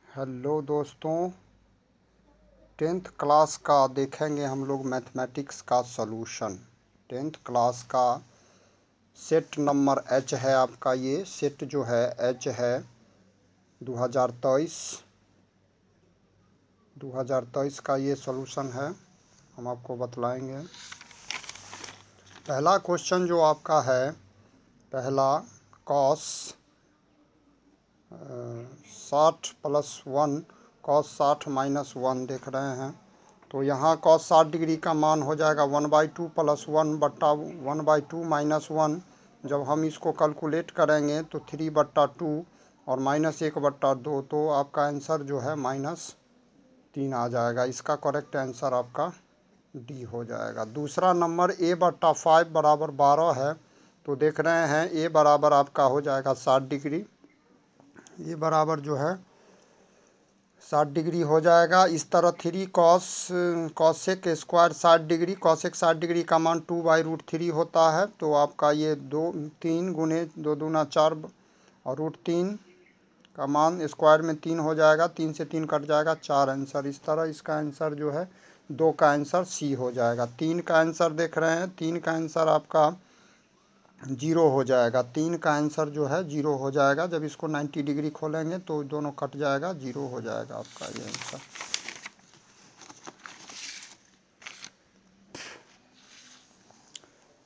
Hello दोस्तों, tenth class का देखेंगे हम लोग मैथमेटिक्स का सॉल्यूशन। टेंथ क्लास का सेट नंबर एच है आपका। ये सेट जो है एच है 2023 का ये सॉल्यूशन है। हम आपको बतलाएंगे। पहला क्वेश्चन जो आपका है, पहला कॉस 60+1 कॉस 60-1 देख रहे हैं। तो यहाँ cos 60 डिग्री का मान हो जाएगा 1/2 + 1/2 - 1। जब हम इसको कैलकुलेट करेंगे तो 3/2 और -1/2, तो आपका आंसर जो है -3 आ जाएगा। इसका करेक्ट आंसर आपका डी हो जाएगा। दूसरा नंबर a/5 बराबर 12 है। तो देख रहे हैं a बराबर आपका हो जाएगा 60 डिग्री। ये बराबर जो है 60 डिग्री हो जाएगा। इस तरह 3 cosec square 60 degree, cosec 60 degree का मान 2/√3 होता है। तो आपका ये 3 गुने 2 दूना 4 और √3 का मान स्क्वायर में 3 हो जाएगा। 3 से 3 कट जाएगा, 4 आंसर। इस तरह इसका आंसर जो है 2 का आंसर सी हो जाएगा। 3 का आंसर देख रहे हैं, 3 का आंसर आपका 0 हो जाएगा। 3 का आंसर जो है 0 हो जाएगा। जब इसको 90 डिग्री खोलेंगे तो दोनों कट जाएगा, 0 हो जाएगा आपका ये आंसर।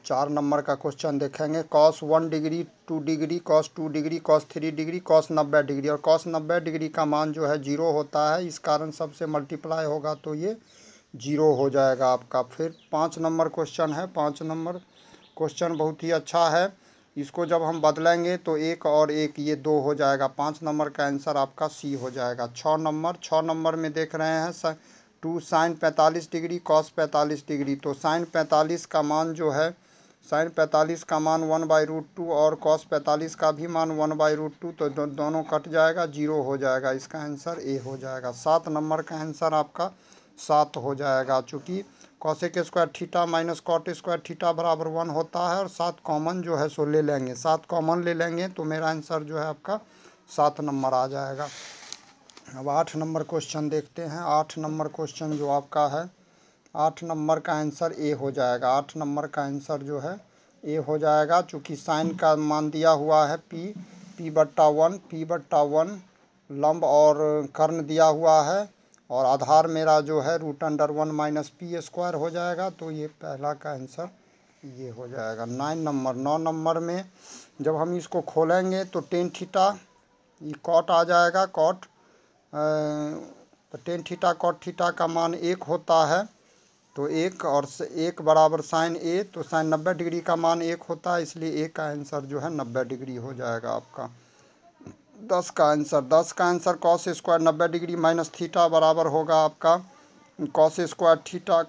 4 नंबर का क्वेश्चन देखेंगे। cos 1 degree, 2 degree, cos 2 degree, cos 3 degree, cos 90 degree. और cos 90 डिग्री का मान जो है 0 होता है। इस कारण सबसे मल्टीप्लाई होगा तो ये 0 हो जाएगा आपका। फिर 5 नंबर क्वेश्चन है। 5 नंबर क्वेश्चन बहुत ही अच्छा है। इसको जब हम बदलेंगे तो 1 और 1 ये 2 हो जाएगा। 5 नंबर का आंसर आपका सी हो जाएगा। 6 नंबर में देख रहे हैं 2 sin 45 डिग्री, cos 45 डिग्री। तो sin 45 का मान जो है, sin 45 का मान 1/√2 और cos 45 का भी मान 1/√2। तो दोनों कट जाएगा, 0 हो जाएगा। इसका आंसर ए हो जाएगा। 7 नंबर का आंसर आपका 7 हो जाएगा। चूँकि cosec square theta minus cot square theta बराबर 1 होता है। और 7 कॉमन जो है सो ले लेंगे, 7 कॉमन ले लेंगे तो मेरा आंसर जो है आपका 7 नंबर आ जाएगा। अब 8 नंबर क्वेश्चन देखते हैं। 8 नंबर क्वेश्चन जो आपका है, 8 नंबर का आंसर ए हो जाएगा। 8 नंबर का आंसर जो है ए हो जाएगा। चूँकि साइन का मान दिया हुआ है p/1 लंब और कर्ण दिया हुआ है। और आधार मेरा जो है √1 - p² हो जाएगा। तो ये पहला का आंसर ये हो जाएगा। 9 नंबर में जब हम इसको खोलेंगे तो टेन थीटा ये कॉट आ जाएगा। कॉट तो टेन थीटा कॉट थीटा का मान 1 होता है। तो 1 और 1 बराबर साइन ए। तो साइन 90 डिग्री का मान 1 होता है, इसलिए ए का आंसर जो है 90 डिग्री हो जाएगा आपका। 10 का answer cos square 90 degree minus theta बराबर होगा आपका cos square theta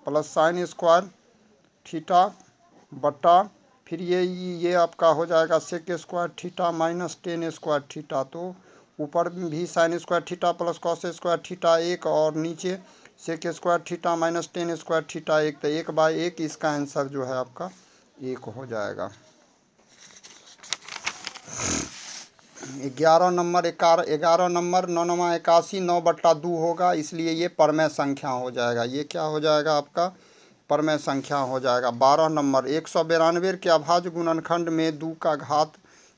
plus sine square theta बटा फिर ये आपका हो जाएगा sec square theta minus tan square theta. तो ऊपर भी sine square theta plus cos square theta 1 और नीचे sec square theta minus tan square theta 1। तो 1/1 इसका आंसर जो है आपका 1 हो जाएगा। 11 नंबर 81 9/2 होगा, इसलिए ये परमेय संख्या हो जाएगा। ये क्या हो जाएगा आपका परमेय संख्या हो जाएगा। 12 नंबर 192 के अभाज्य गुणनखंड में 2 का घात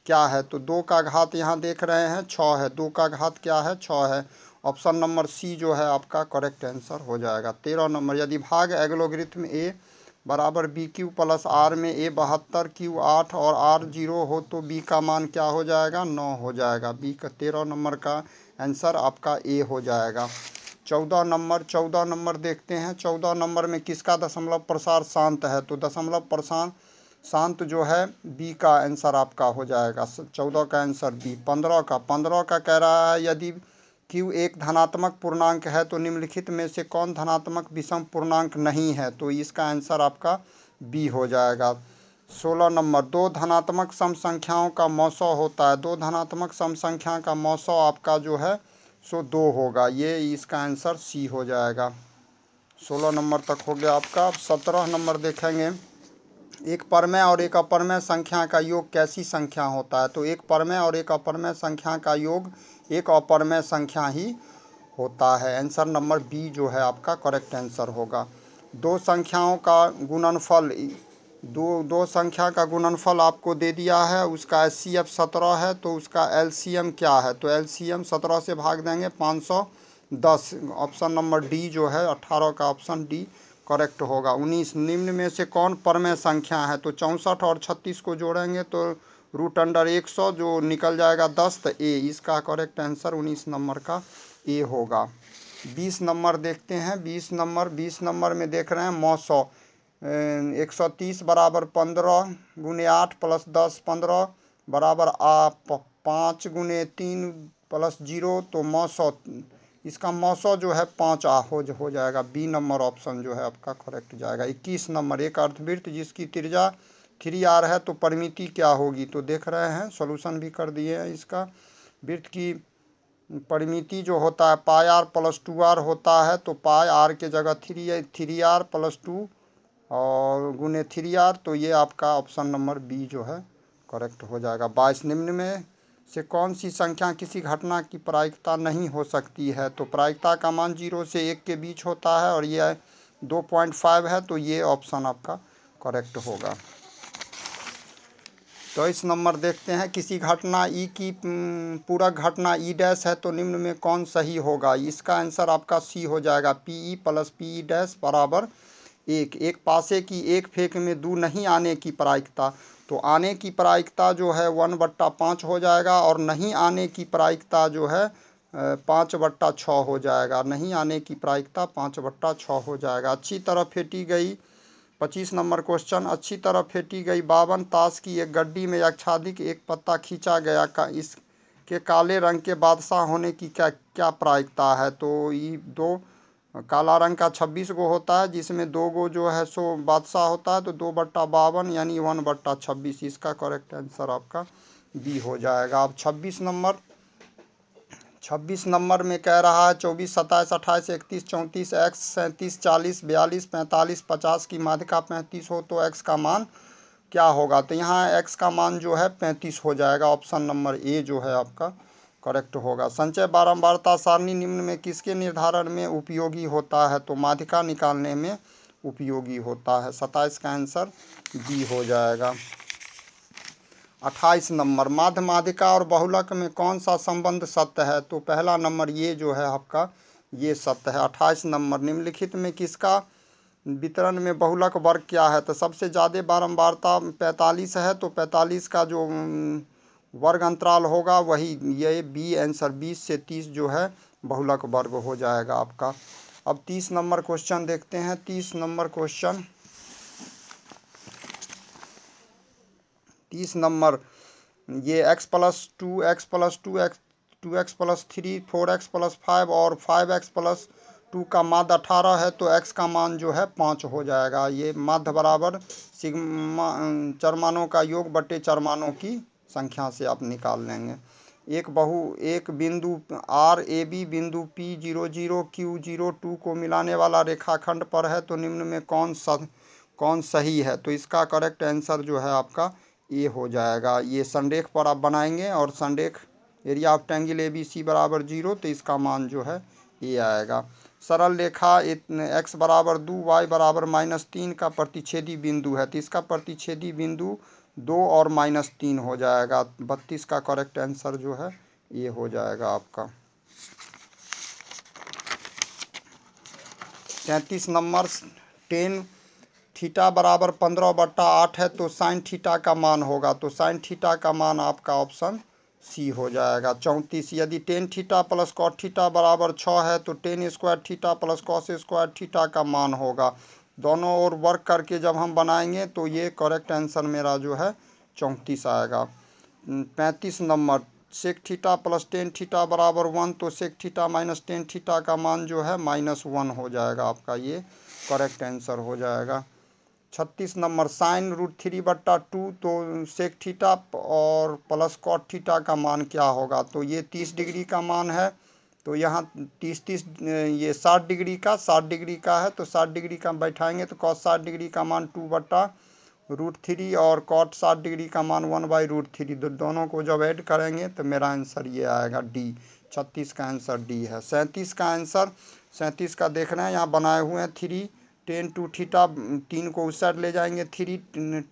क्या है। तो 2 का घात यहाँ देख रहे हैं 6 है। 2 का घात क्या है 6 है। ऑप्शन नंबर सी जो है आपका करेक्ट आंसर हो जाएगा। 13 नंबर यदि भाग एग्लोगरिथम ए बराबर BQ प्लस आर में a 72 Q 8 और r 0 हो तो b का मान क्या हो जाएगा 9 हो जाएगा। बी का 13 नंबर का आंसर आपका ए हो जाएगा। 14 नंबर देखते हैं। 14 नंबर में किसका दशमलव प्रसार शांत है। तो दशमलव प्रसार शांत जो है बी का आंसर आपका हो जाएगा। 14 का आंसर बी। 15 का कह रहा है यदि Q एक धनात्मक पूर्णांक है तो निम्नलिखित में से कौन धनात्मक विषम पूर्णांक नहीं है। तो इसका आंसर आपका बी हो जाएगा। 16 नंबर 2 धनात्मक सम संख्याओं का मौसौ होता है। 2 धनात्मक सम संख्या का मौसौ आपका जो है सो 2 होगा। ये इसका आंसर सी हो जाएगा। 16 नंबर तक हो गया आपका। अब 17 नंबर देखेंगे। एक परमेय और एक अपरमेय संख्या का योग कैसी संख्या होता है? तो एक परमेय और एक अपरमेय संख्या का योग एक अपरमेय संख्या ही होता है। आंसर नंबर बी जो है आपका करेक्ट आंसर होगा। दो संख्याओं का गुणनफल दो संख्या का गुणनफल आपको दे दिया है, उसका एचसीएफ 17 है, तो उसका एलसीएम क्या है? तो एलसीएम 17 से भाग देंगे 510। ऑप्शन नंबर डी जो है 18 का ऑप्शन डी करेक्ट होगा। 19 निम्न में से कौन परमेय संख्या है? तो 64 और 36 को जोड़ेंगे तो √100 जो निकल जाएगा 10, तो ए इसका करेक्ट आंसर 19 नंबर का ए होगा। 20 नंबर देखते हैं। 20 नंबर में देख रहे हैं मौसौ 130 बराबर 15 गुने 8 प्लस 10 15 बराबर 5 गुने 3 प्लस 0, तो मौसौ इसका मौसौ जो है 5 हो जाएगा। बी नंबर ऑप्शन जो है आपका करेक्ट जाएगा। 21 नंबर एक अर्धवृत्त जिसकी त्रिज्या 3r है, तो परिमिति क्या होगी? तो देख रहे हैं सॉल्यूशन भी कर दिए हैं इसका। वृत्त की परिमिति जो होता है पाई आर प्लस 2r होता है, तो पाई आर के जगह 3r प्लस 2 और गुने 3r, तो ये आपका ऑप्शन नंबर बी जो है करेक्ट हो जाएगा। 22 निम्न में से कौन सी संख्या किसी घटना की प्रायिकता नहीं हो सकती है? तो प्रायिकता का मान 0 से 1 के बीच होता है और ये 2.5 है, तो ये ऑप्शन आपका करेक्ट होगा। तो इस नंबर देखते हैं किसी घटना ई की पूरक घटना ई डैश है, तो निम्न में कौन सही होगा? इसका आंसर आपका सी हो जाएगा। P E plus P E dash बराबर 1। एक पासे की एक फेंक में दो नहीं आने की प्रायिकता, तो आने की प्रायिकता जो है 1/5 हो जाएगा और नहीं आने की प्रायिकता जो है 5/6 हो जाएगा। नहीं आने की प्रायिकता 5/6 हो जाएगा। अच्छी तरह फेंटी गई 25 नंबर क्वेश्चन। अच्छी तरह फेंटी गई 52 ताश की एक गड्डी में आच्छादित एक पत्ता खींचा गया का इसके काले रंग के बादशाह होने की क्या क्या प्रायिकता है? तो ये दो काला रंग का 26 गो होता है, जिसमें 2 गो जो है सो बादशाह होता है, तो 2/52 यानी 1/26। इसका करेक्ट आंसर आपका बी हो जाएगा। अब 26 नंबर में कह रहा है 24 27 28 31 34 x 37 40 42 45 50 की माध्यिका 35 हो तो x का मान क्या होगा? तो यहाँ x का मान जो है 35 हो जाएगा। ऑप्शन नंबर ए जो है आपका करेक्ट होगा। संचय बारंबारता सारणी निम्न में किसके निर्धारण में उपयोगी होता है? तो माध्यिका निकालने में उपयोगी होता है। 27 का आंसर बी हो जाएगा। 28 नंबर माध्य माध्यिका और बहुलक में कौन सा संबंध सत्य है? तो पहला नंबर ये जो है आपका ये सत्य है। 28 नंबर निम्नलिखित में किसका वितरण में बहुलक वर्ग क्या है? तो सबसे ज़्यादा बारंबारता 45 है, तो 45 का जो वर्ग अंतराल होगा वही ये बी आंसर 20 से 30 जो है बहुलक वर्ग हो जाएगा आपका। अब 30 नंबर क्वेश्चन देखते हैं। 30 नंबर क्वेश्चन 30 नंबर ये x plus 2 x plus 2x plus 3 4x plus 5 और 5x प्लस 2 का माध्य 18 है, तो x का मान जो है 5 हो जाएगा। ये माध्य बराबर सिग्मा चरमानों का योग बटे चरमानों की संख्या से आप निकाल लेंगे। एक बिंदु आर ए बी बिंदु पी 00 Q 02 को मिलाने वाला रेखाखंड पर है, तो निम्न में कौन सही है? तो इसका करेक्ट आंसर जो है आपका ए हो जाएगा। ये संरेख पर आप बनाएंगे और संरेख area of triangle A B C बराबर 0, तो इसका मान जो है ए आएगा। सरल रेखा x बराबर 2 y बराबर -3 का प्रतिच्छेदी बिंदु है, तो इसका प्रतिच्छेदी बिंदु 2 और -3 हो जाएगा। 32 का करेक्ट आंसर जो है ये हो जाएगा आपका। 33 नंबर टेन थीटा बराबर 15/8 है, तो साइन थीटा का मान होगा, तो साइन थीटा का मान आपका ऑप्शन सी हो जाएगा। 34 यदि tan theta plus cot theta बराबर 6 है, तो tan square theta plus cos square theta का मान होगा। दोनों ओर वर्क करके जब हम बनाएंगे तो ये करेक्ट आंसर मेरा जो है 34 आएगा। 35 number sec theta plus tan theta बराबर 1, तो sec theta minus tan theta का मान जो है -1 हो जाएगा आपका। ये करेक्ट आंसर हो जाएगा। 36 नंबर साइन √3/2, तो सेक थीटा और प्लस कॉट थीटा का मान क्या होगा? तो ये 30 डिग्री का मान है, तो यहाँ 30 ये 60 डिग्री का है, तो 60 डिग्री का बैठाएंगे तो cos 60 डिग्री का मान 2/√3 √3 और cot 60 डिग्री का मान 1/√3, दोनों को जब ऐड करेंगे तो मेरा आंसर ये आएगा डी। 36 का आंसर डी है। 37 का आंसर, 37 का देख रहे हैं यहाँ बनाए हुए हैं 3 10 2 थीटा, 3 को उस साइड ले जाएंगे, 3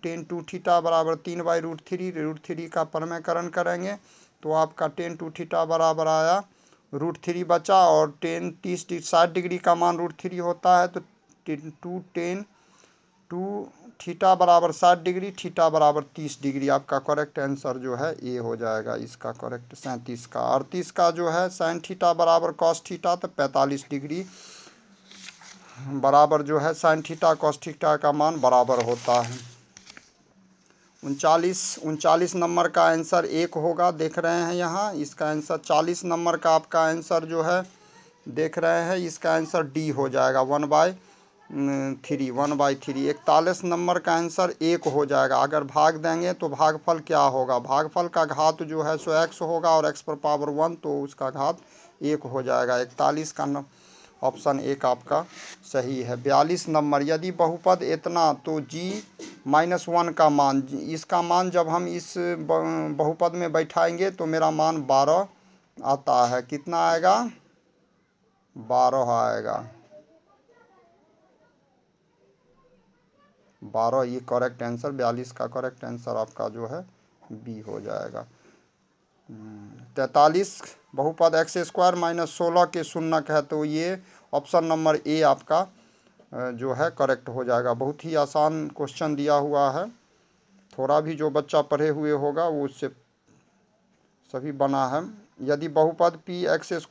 10 2 थीटा बराबर 3/√3, √3 का परमेकरण करेंगे तो आपका 10 2 थीटा बराबर आया √3 बचा, और 60 डिग्री का मान √3 होता है तो 2 थीटा बराबर 60 डिग्री, थीटा बराबर 30 डिग्री। आपका करेक्ट आंसर जो है ए हो जाएगा इसका करेक्ट 37 का। 38 का जो है साइन थीटा बराबर कॉस थीटा, तो 45 डिग्री बराबर जो है साइन थीटा कॉस थीटा का मान बराबर होता है। 39 नंबर का आंसर 1 होगा, देख रहे हैं यहाँ इसका आंसर। 40 नंबर का आपका आंसर जो है देख रहे हैं, इसका आंसर डी हो जाएगा 1/3। 1/3। 41 नंबर का आंसर 1 हो जाएगा। अगर भाग देंगे तो भागफल क्या होगा, भागफल का घात जो है सो x होगा और x पर पावर 1, तो उसका घात 1 हो जाएगा। 41 का ऑप्शन 1 आपका सही है। 42 नंबर, यदि बहुपद इतना तो g-1 का मान, इसका मान जब हम इस बहुपद में बैठाएंगे तो मेरा मान 12 आता है। कितना आएगा, 12 आएगा। 12 ये करेक्ट आंसर, 42 का करेक्ट आंसर आपका जो है बी हो जाएगा। 43 बहुपद x² - 16 के शून्यक है, तो ये ऑप्शन नंबर ए आपका जो है करेक्ट हो जाएगा। बहुत ही आसान क्वेश्चन दिया हुआ है, थोड़ा भी जो बच्चा पढ़े हुए होगा वो उससे सभी बना है। यदि बहुपद px² -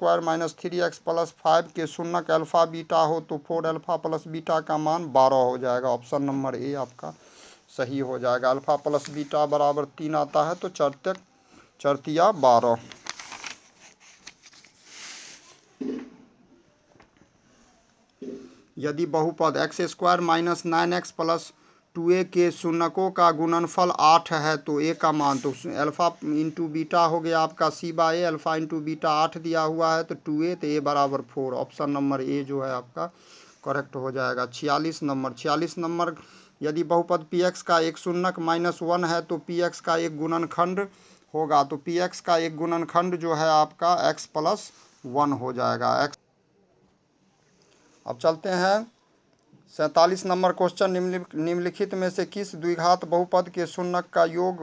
3x + 5 के शून्यक अल्फ़ा बीटा हो तो 4α + बीटा का मान 12 हो जाएगा। ऑप्शन नंबर ए आपका सही हो जाएगा। अल्फ़ा + बीटा बराबर 3 आता है तो चरतिया 12। यदि बहुपद x² - 9x + 2a के शून्यकों का गुणनफल 8 है तो a का मान, तो अल्फ़ा इंटू बीटा हो गया आपका c/a, अल्फ़ा इंटू बीटा 8 दिया हुआ है तो 2a, तो a बराबर 4। ऑप्शन नंबर ए जो है आपका करेक्ट हो जाएगा। 46 नंबर, यदि बहुपद px का एक शून्यक -1 है तो px का एक गुणनखंड होगा, तो px का एक गुणनखंड जो है आपका x + 1 हो जाएगा। अब चलते हैं 47 नंबर क्वेश्चन। निम्नलिखित में से किस द्विघात बहुपद के शून्यक का योग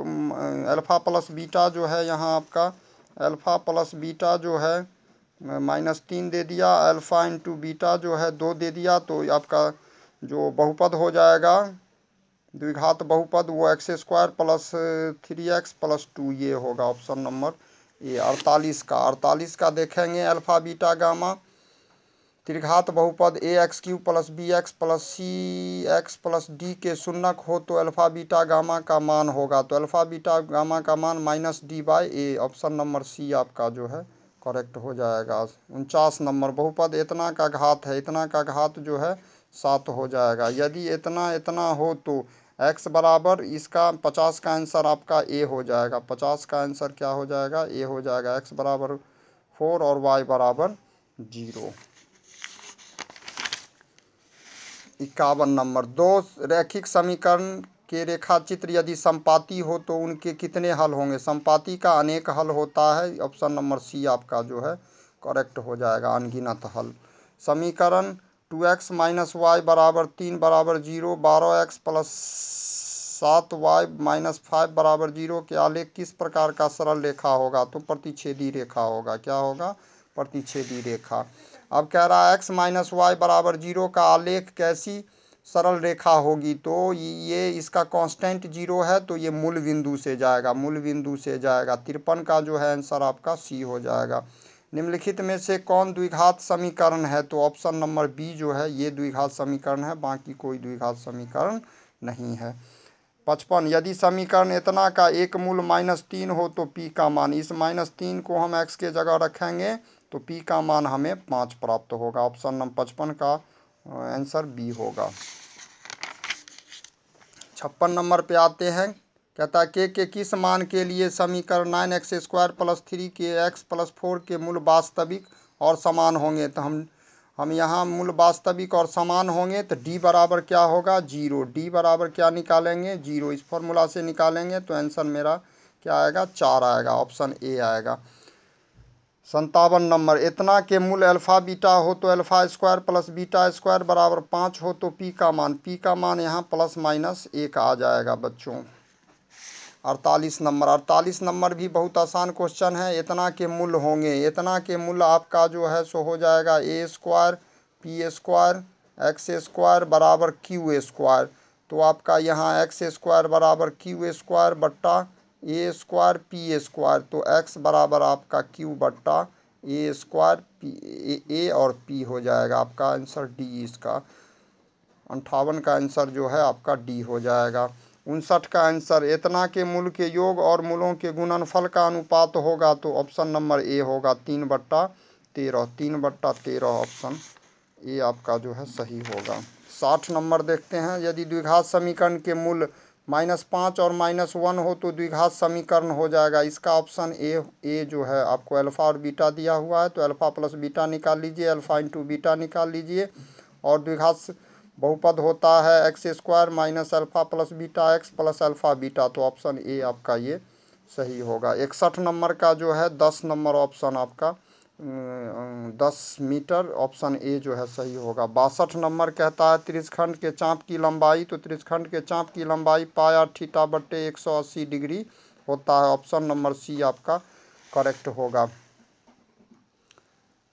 अल्फ़ा + बीटा जो है यहाँ आपका अल्फ़ा + बीटा जो है -3 दे दिया, अल्फ़ा इंटू बीटा जो है 2 दे दिया, तो आपका जो बहुपद हो जाएगा द्विघात बहुपद वो x² + 3x + 2 ये होगा। Option number A. 48 का देखेंगे अल्फ़ा बीटा गामा त्रिघात बहुपद ax³ + bx + cx + d के शून्यक हो तो अल्फ़ा बीटा गामा का मान होगा, तो अल्फ़ा बीटा गामा का मान -d/a। ऑप्शन नंबर सी आपका जो है करेक्ट हो जाएगा। 49 नंबर, बहुपद इतना का घात है, इतना का घात जो है 7 हो जाएगा। यदि इतना हो तो x बराबर इसका 50 का आंसर आपका ए हो जाएगा। 50 का आंसर क्या हो जाएगा, ए हो जाएगा। x बराबर 4 और y बराबर 0। 51 नंबर, दो रैखिक समीकरण के रेखा चित्र यदि समपाती हो तो उनके कितने हल होंगे। समपाती का अनेक हल होता है। ऑप्शन नंबर सी आपका जो है करेक्ट हो जाएगा, अनगिनत हल। समीकरण 2x - y बराबर 3 बराबर 0, 12x + 7y - 5 बराबर 0 के आलेख किस प्रकार का सरल रेखा होगा, तो प्रतिच्छेदी रेखा होगा। क्या होगा, प्रतिच्छेदी रेखा। अब कह रहा है x - y बराबर 0 का आलेख कैसी सरल रेखा होगी, तो ये इसका कांस्टेंट 0 है तो ये मूल बिंदु से जाएगा, मूल बिंदु से जाएगा। 53 का जो है आंसर आपका सी हो जाएगा। निम्नलिखित में से कौन द्विघात समीकरण है, तो ऑप्शन नंबर बी जो है ये द्विघात समीकरण है, बाकी कोई द्विघात समीकरण नहीं है। 55, यदि समीकरण इतना का एक मूल -3 हो तो p का मान, इस -3 को हम x के जगह रखेंगे तो p का मान हमें 5 प्राप्त होगा। ऑप्शन नंबर 55 का आंसर बी होगा। 56 नंबर पे आते हैं। कहता है के किस मान के लिए समीकरण 9x² + 3 के x + 4 के मूल वास्तविक और समान होंगे, तो हम यहाँ मूल वास्तविक और समान होंगे तो डी बराबर क्या होगा 0। डी बराबर क्या निकालेंगे 0। इस फॉर्मूला से निकालेंगे तो आंसर मेरा क्या आएगा 4 आएगा, ऑप्शन ए आएगा। 57 नंबर, इतना के मूल अल्फ़ा बीटा हो तो alpha square plus beta square बराबर 5 हो तो पी का मान यहाँ प्लस माइनस 1 आ जाएगा बच्चों। 48 नंबर भी बहुत आसान क्वेश्चन है। इतना के मूल होंगे, इतना के मूल आपका जो है सो हो जाएगा A square P square X square बराबर क्यू स्क्वायर। तो आपका यहाँ एक्स स्क्वायर बराबर क्यू स्क्वायर बट्टा ए स्क्वायर पी स्क्वायर, तो एक्स बराबर आपका क्यू बट्टा ए स्क्वायर पी ए और पी हो जाएगा। आपका आंसर डी, इसका 58 का आंसर जो है आपका डी हो जाएगा। 59 का आंसर, इतना के मूल के योग और मूलों के गुणनफल का अनुपात होगा तो ऑप्शन नंबर ए होगा 3/13। 3/13 ऑप्शन ए आपका जो है सही होगा। 60 नंबर देखते हैं, यदि द्विघात समीकरण के मूल -5 और -1 हो तो द्विघात समीकरण हो जाएगा। इसका ऑप्शन ए जो है आपको अल्फ़ा और बीटा दिया हुआ है तो अल्फ़ा प्लस बीटा निकाल लीजिए, अल्फ़ा इंटू बीटा निकाल लीजिए। और द्विघात बहुपद होता है x square minus alpha plus beta x plus alpha beta, तो ऑप्शन ए आपका ये सही होगा। 61 नंबर का जो है 10 नंबर ऑप्शन आपका 10 मीटर, ऑप्शन ए जो है सही होगा। 62 नंबर कहता है त्रिज्यखंड के चाप की लंबाई, तो त्रिज्यखंड के चाप की लंबाई पाई आर थीटा बट्टे 180 डिग्री होता है, ऑप्शन नंबर सी आपका करेक्ट होगा।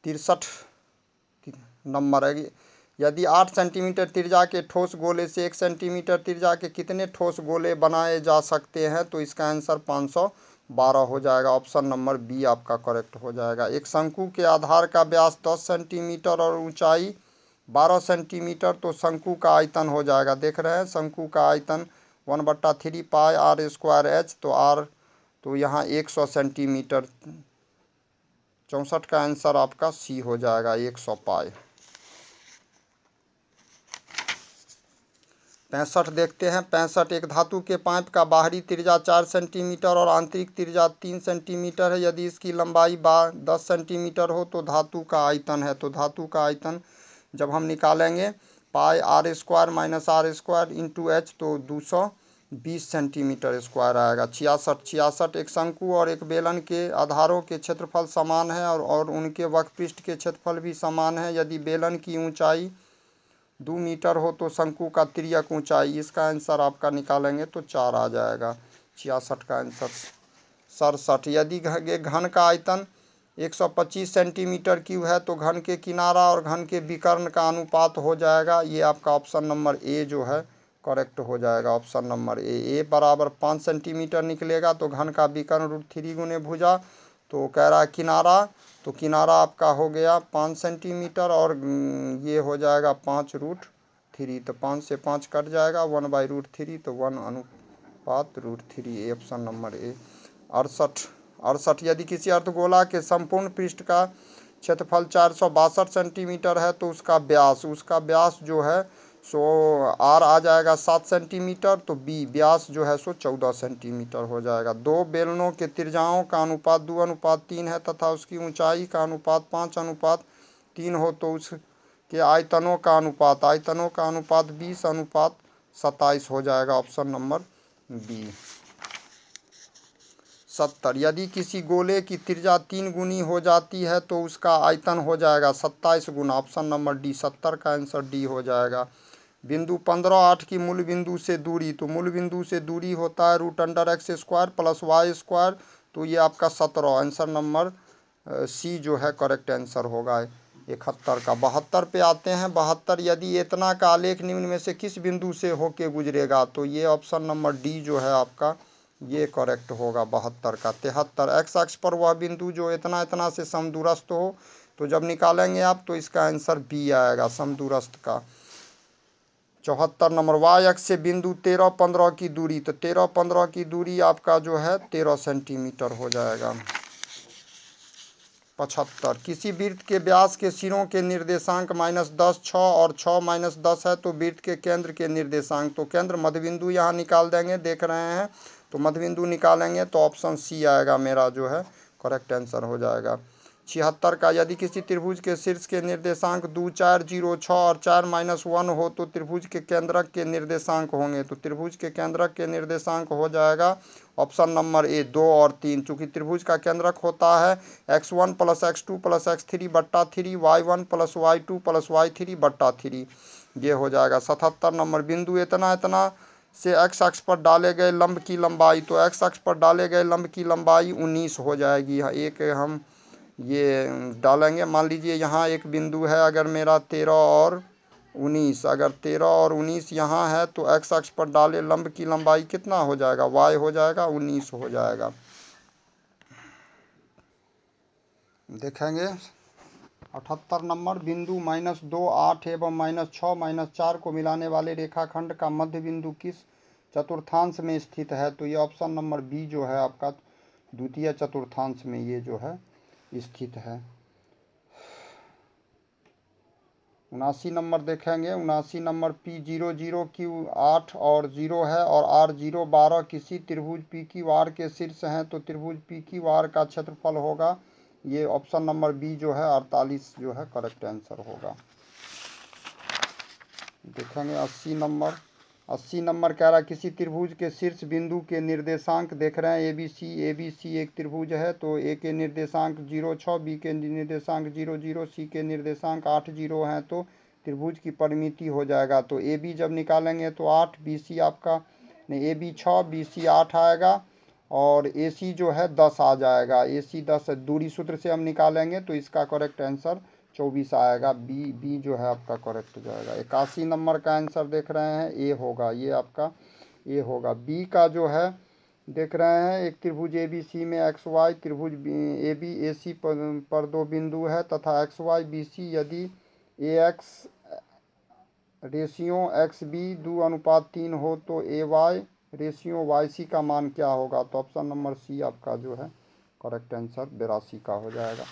63 नंबर है, यदि 8 सेंटीमीटर त्रिज्या के ठोस गोले से 1 सेंटीमीटर त्रिज्या के कितने ठोस गोले बनाए जा सकते हैं, तो इसका आंसर 512 हो जाएगा, ऑप्शन नंबर बी आपका करेक्ट हो जाएगा। एक शंकु के आधार का व्यास 10 सेंटीमीटर और ऊंचाई 12 सेंटीमीटर, तो शंकु का आयतन हो जाएगा, देख रहे हैं शंकु का आयतन 1/3 पाई आर स्क्वायर एच, तो आर तो यहाँ 100 सेंटीमीटर। 64 का आंसर आपका सी हो जाएगा 100 पाई। 65 देखते हैं, 65 एक धातु के पाइप का बाहरी त्रिज्या 4 सेंटीमीटर और आंतरिक त्रिज्या 3 सेंटीमीटर है। यदि इसकी लंबाई 10 सेंटीमीटर हो तो धातु का आयतन है, तो धातु का आयतन जब हम निकालेंगे pi R square minus R square into H, तो 220 सेंटीमीटर स्क्वायर आएगा। 66 एक शंकु और एक बेलन के आधारों के क्षेत्रफल समान है और उनके वक्रपृष्ठ के क्षेत्रफल भी समान है। यदि बेलन की ऊंचाई 2 मीटर हो तो शंकु का तिर्यक ऊंचाई, इसका आंसर आपका निकालेंगे तो 4 आ जाएगा। 66 का आंसर। 67 यदि घन का आयतन 125 सेंटीमीटर क्यूब है तो घन के किनारा और घन के विकर्ण का अनुपात हो जाएगा, ये आपका ऑप्शन नंबर ए जो है करेक्ट हो जाएगा, ऑप्शन नंबर ए बराबर 5 सेंटीमीटर निकलेगा, तो घन का विकर्ण √3 गुने भुजा, तो कह रहा है किनारा, तो किनारा आपका हो गया 5 सेंटीमीटर और ये हो जाएगा 5√3, तो 5 से 5 कट जाएगा 1/√3, तो 1 अनुपात √3, ऑप्शन नंबर ए। 68 यदि किसी अर्धगोला के संपूर्ण पृष्ठ का क्षेत्रफल 462 सेंटीमीटर है तो उसका व्यास जो है सो आर आ जाएगा 7 सेंटीमीटर, तो बी व्यास जो है सो 14 सेंटीमीटर हो जाएगा। दो बेलनों के त्रिज्याओं का अनुपात 2:3 है तथा उसकी ऊंचाई का अनुपात 5:3 हो तो उसके आयतनों का अनुपात 20:27 हो जाएगा, ऑप्शन नंबर बी। 70 यदि किसी गोले की त्रिज्या 3 गुनी हो जाती है तो उसका आयतन हो जाएगा 27 गुना, ऑप्शन नंबर डी। 70 का आंसर डी हो जाएगा। बिंदु 15/8 की मूल बिंदु से दूरी, तो मूल बिंदु से दूरी होता है √x² प्लस y², तो ये आपका 17 आंसर नंबर सी जो है करेक्ट आंसर होगा। 71 का। 72 पे आते हैं। 72 यदि इतना का आलेख निम्न में से किस बिंदु से होके गुजरेगा, तो ये ऑप्शन नंबर डी जो है आपका ये करेक्ट होगा 72 का। 73 एक्स अक्ष पर वह बिंदु जो इतना से समदूरस्थ हो, तो जब निकालेंगे आप तो इसका आंसर बी आएगा समदूरस्थ का। 74 नंबर वाई अक्ष से बिंदु 13-15 की दूरी, तो 13-15 की दूरी आपका जो है 13 सेंटीमीटर हो जाएगा। 75 किसी वृत्त के व्यास के सिरों के निर्देशांक -10, 6 और 6 -10 है तो वृत्त के केंद्र के निर्देशांक, तो केंद्र मध्यबिंदु यहाँ निकाल देंगे, देख रहे हैं तो मध्यबिंदु निकालेंगे तो ऑप्शन सी आएगा मेरा जो है करेक्ट आंसर हो जाएगा। 76 का यदि किसी त्रिभुज के शीर्ष के निर्देशांक 2, 4, 0, 6 और 4, -1 हो तो त्रिभुज के केंद्रक के निर्देशांक होंगे। तो त्रिभुज के केंद्रक के निर्देशांक हो जाएगा ऑप्शन नंबर ए 2 और 3। चूँकि त्रिभुज का केंद्रक होता है x1 + x2 + x3 बट्टा 3, y1 + y2 + y3 बट्टा 3। ये हो जाएगा 77 नंबर। बिंदु इतना इतना से x अक्ष पर डाले गए लंब की लंबाई, तो x अक्ष पर डाले गए लंब की लंबाई 19 हो जाएगी। एक हम ये डालेंगे, मान लीजिए यहाँ एक बिंदु है, अगर मेरा 13 और 19, अगर 13 और 19 यहाँ है तो x अक्ष पर डाले लंब की लंबाई कितना हो जाएगा, y हो जाएगा 19 हो जाएगा। देखेंगे 78 नंबर। बिंदु -2, 8 एवं -6, -4 को मिलाने वाले रेखाखंड का मध्य बिंदु किस चतुर्थांश में स्थित है। तो ये ऑप्शन नंबर बी जो है आपका द्वितीय चतुर्थांश में ये जो है स्थित है। 79 नंबर देखेंगे। 79 नंबर P00 Q 8 और 0 है और R0 12 किसी त्रिभुज PQR के शीर्ष हैं तो त्रिभुज PQR का क्षेत्रफल होगा, ये ऑप्शन नंबर बी जो है 48 जो है करेक्ट आंसर होगा। देखेंगे 80 नंबर। 80 नंबर कह रहा है किसी त्रिभुज के शीर्ष बिंदु के निर्देशांक देख रहे हैं ABC एक त्रिभुज है, तो ए के निर्देशांक 0, 6, बी के निर्देशांक 0, 0, सी के निर्देशांक 8, 0 हैं तो त्रिभुज की परिमिति हो जाएगा। तो ए बी जब निकालेंगे तो 8, बी सी आपका नहीं, AB 6, BC 8 आएगा और AC जो है 10 आ जाएगा। AC 10 दूरी सूत्र से हम निकालेंगे तो इसका करेक्ट आंसर 24 आएगा। बी जो है आपका करेक्ट हो जाएगा। 81 नंबर का आंसर देख रहे हैं ए होगा, ये आपका ए होगा। बी का जो है देख रहे हैं एक त्रिभुज ABC में XY त्रिभुज AB AC पर दो बिंदु है तथा XY BC यदि AX रेशियो XB 2:3 हो तो AY रेशियो YC का मान क्या होगा। तो ऑप्शन नंबर सी आपका जो है करेक्ट आंसर 82 का हो जाएगा।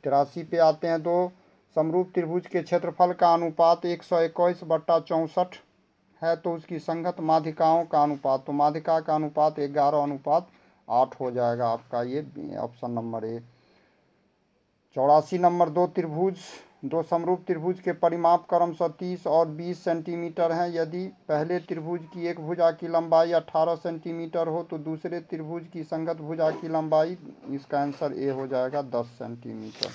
83 पे आते हैं। दो समरूप त्रिभुज के क्षेत्रफल का अनुपात 121/64 है तो उसकी संगत माध्यिकाओं का अनुपात, तो माध्यिका का अनुपात 11:8 हो जाएगा आपका, ये ऑप्शन नंबर ए। 84 नंबर। दो समरूप त्रिभुज के परिमाप क्रमशः 30 और 20 सेंटीमीटर हैं। यदि पहले त्रिभुज की एक भुजा की लंबाई 18 सेंटीमीटर हो तो दूसरे त्रिभुज की संगत भुजा की लंबाई, इसका आंसर ए हो जाएगा 10 सेंटीमीटर।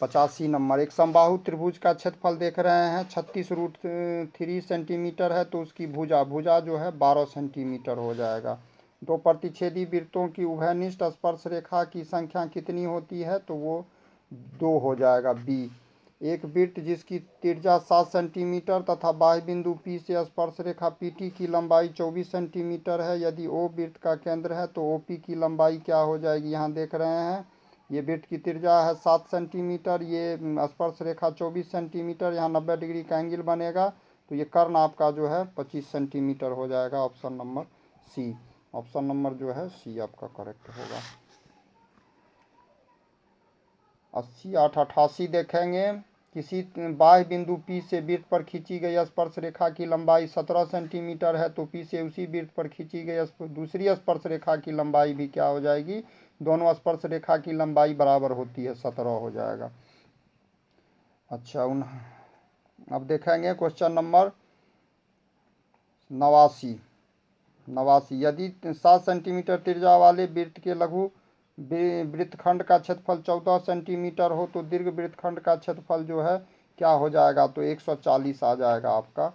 85 नंबर। एक समबाहु त्रिभुज का क्षेत्रफल देख रहे हैं 36√3 सेंटीमीटर है तो उसकी भुजा जो है 12 सेंटीमीटर हो जाएगा। दो प्रतिच्छेदी वृत्तों की उभयनिष्ठ स्पर्श रेखा की संख्या कितनी होती है, तो वो 2 हो जाएगा बी। एक वृत्त जिसकी त्रिज्या 7 सेंटीमीटर तथा बाह्य बिंदु P से स्पर्श रेखा PT की लंबाई 24 सेंटीमीटर है, यदि O वृत्त का केंद्र है तो OP की लंबाई क्या हो जाएगी। यहाँ देख रहे हैं ये वृत्त की त्रिज्या है 7 सेंटीमीटर, ये स्पर्श रेखा 24 सेंटीमीटर, यहाँ 90 डिग्री का एंगल बनेगा तो ये कर्ण आपका जो है 25 सेंटीमीटर हो जाएगा। Option number C, option number जो है सी आपका करेक्ट होगा। 80, 8, 88 देखेंगे। किसी बाह्य बिंदु P से वृत्त पर खींची गई स्पर्श रेखा की लंबाई 17 सेंटीमीटर है तो P से उसी वृत्त पर खींची गई दूसरी स्पर्श रेखा की लंबाई भी क्या हो जाएगी, दोनों स्पर्श रेखा की लंबाई बराबर होती है, 17 हो जाएगा। अच्छा अब देखेंगे क्वेश्चन नंबर 89। यदि 7 सेंटीमीटर त्रिज्या वाले वृत्त के लघु वृत्तखंड का क्षेत्रफल 14 सेंटीमीटर हो तो दीर्घ वृत्तखंड का क्षेत्रफल जो है क्या हो जाएगा, तो 140 आ जाएगा आपका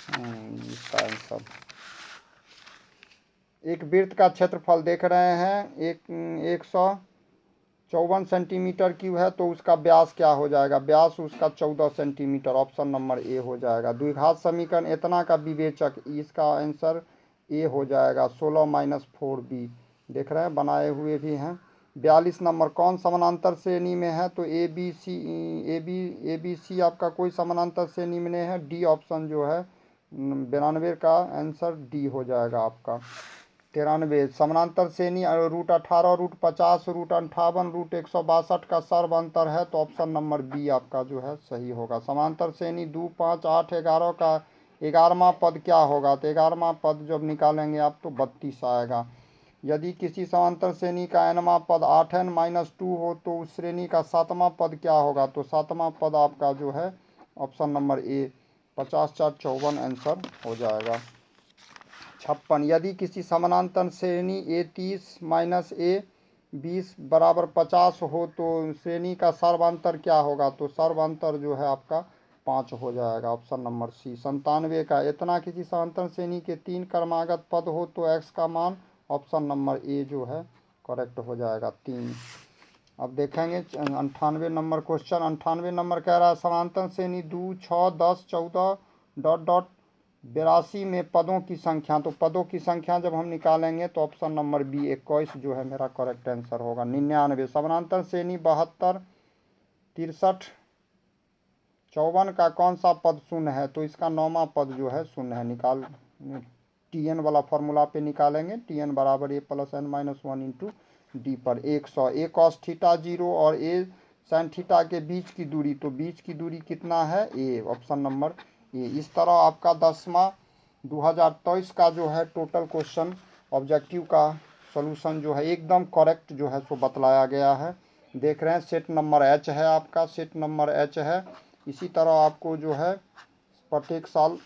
इसका आंसर। एक वृत्त का क्षेत्रफल देख रहे हैं 154 सेंटीमीटर क्यूब है तो उसका व्यास क्या हो जाएगा, व्यास उसका 14 सेंटीमीटर, ऑप्शन नंबर ए हो जाएगा। द्विघात समीकरण इतना का विवेचक, इसका आंसर ए हो जाएगा 16 - 4b, देख रहे हैं बनाए हुए भी हैं। 42 नंबर। कौन समानांतर श्रेणी में है, तो ए बी सी आपका कोई समानांतर श्रेणी में नहीं है, डी ऑप्शन जो है 92 का आंसर डी हो जाएगा आपका। 93 समानांतर श्रेणी √18, √50, √58, √162 का सर्व अंतर है तो ऑप्शन नंबर बी आपका जो है सही होगा। समांतर श्रेणी 2, 5, 8, 11 का 11वां पद क्या होगा, तो 11वां पद जब निकालेंगे आप तो 32 आएगा। यदि किसी समांतर श्रेणी का nवां पद 8n-2 हो तो उस श्रेणी का 7वां पद क्या होगा? तो 7वां पद आपका जो है ऑप्शन नंबर ए 50-4-54 आंसर हो जाएगा। 56 यदि किसी समानांतर श्रेणी A30-A20 बराबर 50 हो तो श्रेणी का सर्वांतर क्या होगा? तो सर्वांतर जो है आपका 5 हो जाएगा, ऑप्शन नंबर सी। 97 का इतना किसी समांतर श्रेणी के 3 क्रमागत पद हो तो x का मान, ऑप्शन नंबर ए जो है करेक्ट हो जाएगा 3। अब देखेंगे 98 नंबर क्वेश्चन। 98 नंबर कह रहा है समांतर श्रेणी 2, 6, 10, 14 ... 82 में पदों की संख्या। तो पदों की संख्या जब हम निकालेंगे तो ऑप्शन नंबर बी 21 जो है मेरा करेक्ट आंसर होगा। 99 समानांतर श्रेणी 72, 63, 54 का कौन सा पद शून्य है? तो इसका 9वां पद जो है शून्य है। निकाल TN वाला फॉर्मूला पे निकालेंगे। TN बराबर A + n-1 इंटू डी पर 100। A cos थीटा 0 और A sin थीटा के बीच की दूरी, तो बीच की दूरी कितना है? A, option number A. इस तरह आपका 10वां 2023 का जो है टोटल क्वेश्चन ऑब्जेक्टिव का सॉल्यूशन जो है एकदम करेक्ट जो है सो बतलाया गया है। देख रहे हैं सेट नंबर H है आपका, सेट नंबर H है। इसी तरह आपको जो है प्रत्येक साल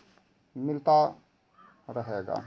मिलता रहेगा।